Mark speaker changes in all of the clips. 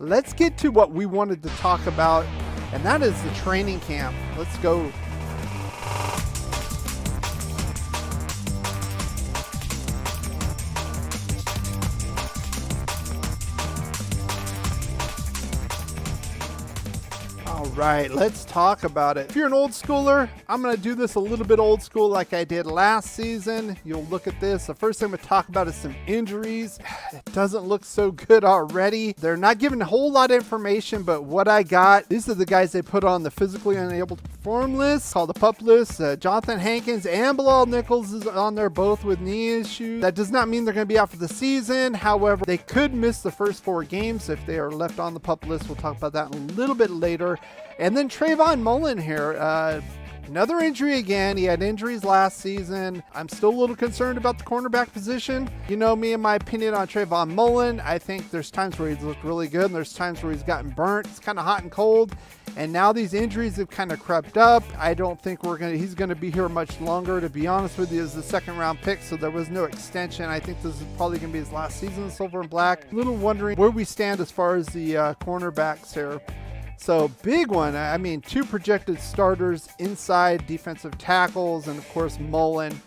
Speaker 1: let's get to what we wanted to talk about, and that is the training camp. Let's go. All right, let's talk about it. If you're an old schooler, I'm going to do this a little bit old school like I did last season. You'll look at this. The first thing I'm going to talk about is some injuries. It doesn't look so good already. They're not giving a whole lot of information, but what I got, these are the guys they put on the physically unable to perform list, called the PUP list. Jonathan Hankins and Bilal Nichols is on there, both with knee issues. That does not mean they're going to be out for the season. However, they could miss the first 4 games if they are left on the PUP list. We'll talk about that a little bit later. And then Trayvon Mullen here, another injury again. He had injuries last season. I'm still a little concerned about the cornerback position. You know me and my opinion on Trayvon Mullen. I think there's times where he's looked really good and there's times where he's gotten burnt. It's kind of hot and cold. And now these injuries have kind of crept up. I don't think he's going to be here much longer. To be honest with you, is the 2nd round pick, so there was no extension. I think this is probably going to be his last season in silver and black. A little wondering where we stand as far as the cornerbacks here. So big one. I mean, 2 projected starters inside defensive tackles, and of course Mullen.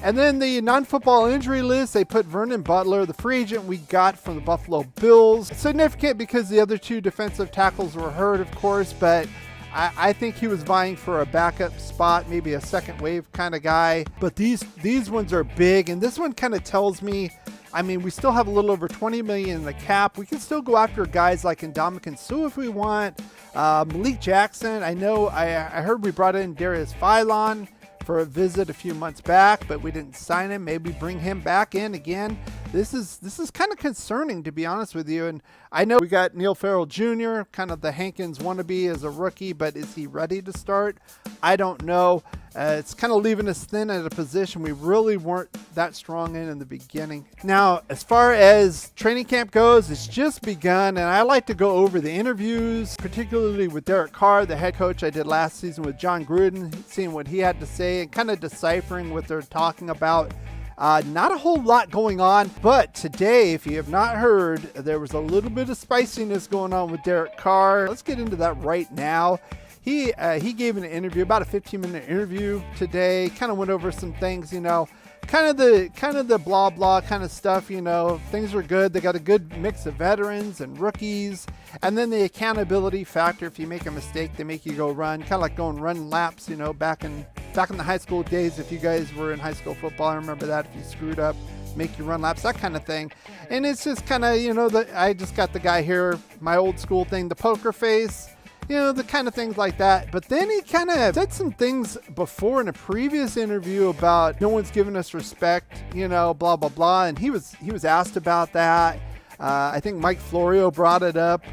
Speaker 1: And then the non-football injury list, they put Vernon Butler, the free agent we got from the Buffalo Bills. Significant because the other 2 defensive tackles were hurt, of course, but I think he was vying for a backup spot, maybe a second wave kind of guy. But these ones are big, and this one kind of tells me, I mean, we still have a little over $20 million in the cap. We can still go after guys like Ndamukong Suh if we want. Malik Jackson, I know I heard we brought in Darius Philon for a visit a few months back, but we didn't sign him. Maybe bring him back in again. This is kind of concerning, to be honest with you. And I know we got Neil Farrell Jr., kind of the Hankins wannabe as a rookie, but is he ready to start? I don't know. It's kind of leaving us thin at a position we really weren't that strong in the beginning. Now, as far as training camp goes, it's just begun, and I like to go over the interviews, particularly with Derek Carr, the head coach I did last season with John Gruden, seeing what he had to say and kind of deciphering what they're talking about. Not a whole lot going on, but today, if you have not heard, there was a little bit of spiciness going on with Derek Carr. Let's get into that right now. He gave an interview, about a 15-minute interview today, kind of went over some things, you know, kind of the blah blah kind of stuff, you know. Things were good. They got a good mix of veterans and rookies, and then the accountability factor. If you make a mistake, they make you go run, kind of like going running laps, you know, back in the high school days. If you guys were in high school football, I remember that. If you screwed up, make you run laps, that kind of thing. And it's just kind of, you know, I just got the guy here, my old school thing, the poker face. You know, the kind of things like that. But then he kind of said some things before in a previous interview about no one's giving us respect, you know, blah, blah, blah. And he was asked about that. I think Mike Florio brought it up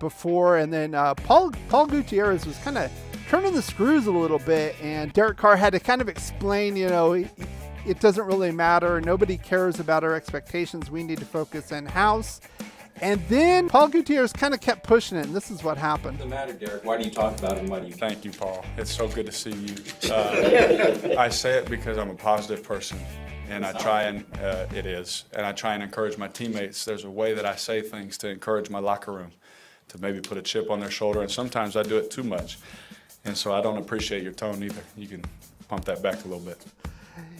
Speaker 1: before. And then Paul Gutierrez was kind of turning the screws a little bit. And Derek Carr had to kind of explain, you know, it doesn't really matter. Nobody cares about our expectations. We need to focus in-house. And then Paul Gutierrez kind of kept pushing it, and this is what happened.
Speaker 2: What's the matter, Derek? Why do you talk about him? Why do you?
Speaker 3: Thank you, Paul. It's so good to see you. I say it because I'm a positive person, and I try and I try and encourage my teammates. There's a way that I say things to encourage my locker room, to maybe put a chip on their shoulder, and sometimes I do it too much, and so I don't appreciate your tone either. You can pump that back a little bit.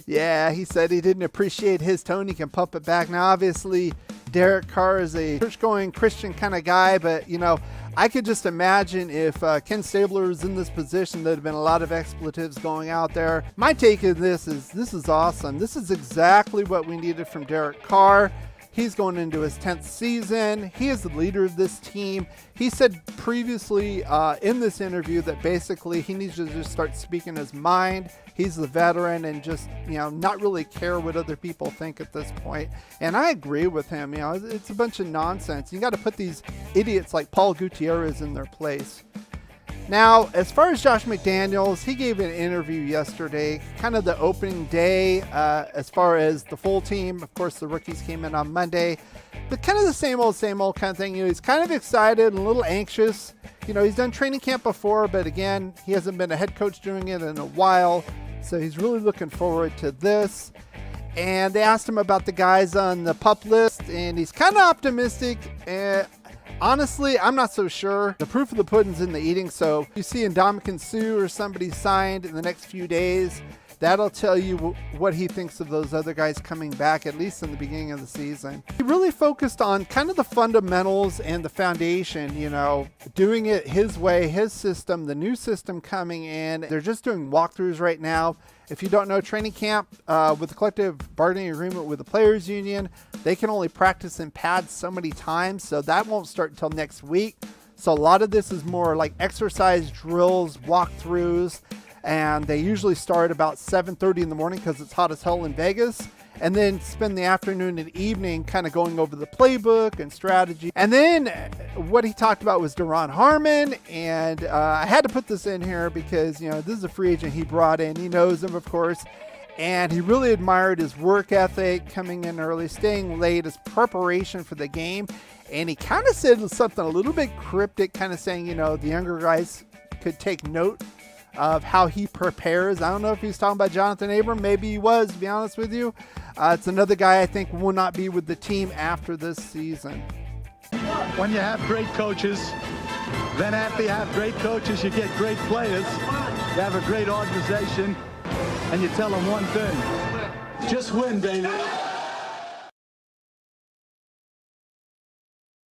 Speaker 1: Yeah, he said he didn't appreciate his tone. He can pump it back. Now, obviously, Derek Carr is a church-going Christian kind of guy, but, you know, I could just imagine if Ken Stabler was in this position, there'd have been a lot of expletives going out there. My take of this is awesome. This is exactly what we needed from Derek Carr. He's going into his 10th season. He is the leader of this team. He said previously in this interview that basically he needs to just start speaking his mind. He's the veteran and just, you know, not really care what other people think at this point. And I agree with him. You know, it's a bunch of nonsense. You got to put these idiots like Paul Gutierrez in their place. Now, as far as Josh McDaniels, he gave an interview yesterday, kind of the opening day as far as the full team. Of course, the rookies came in on Monday. But kind of the same old kind of thing. You know, he's kind of excited and a little anxious. You know, he's done training camp before, but again, he hasn't been a head coach doing it in a while. So he's really looking forward to this. And they asked him about the guys on the PUP list, and he's kind of optimistic. Honestly, I'm not so sure. The proof of the pudding's in the eating. So if you see Ndamukong Suh or somebody signed in the next few days, that'll tell you what he thinks of those other guys coming back, at least in the beginning of the season. He really focused on kind of the fundamentals and the foundation, you know, doing it his way, his system, the new system coming in. They're just doing walkthroughs right now. If you don't know, training camp with the collective bargaining agreement with the players union, they can only practice in pads so many times, so that won't start until next week. So a lot of this is more like exercise drills, walkthroughs, and they usually start about 7:30 in the morning because it's hot as hell in Vegas, and then spend the afternoon and evening kind of going over the playbook and strategy. And then what he talked about was Duron Harmon, and I had to put this in here because, you know, this is a free agent he brought in. He knows him, of course, and he really admired his work ethic, coming in early, staying late, his preparation for the game. And he kind of said something a little bit cryptic, kind of saying, you know, the younger guys could take note of how he prepares. I don't know if he's talking about Jonathan Abram. Maybe he was, to be honest with you. It's another guy I think will not be with the team after this season.
Speaker 4: When you have great coaches, then after you have great coaches, you get great players. You have a great organization, and you tell them one thing: just win, baby.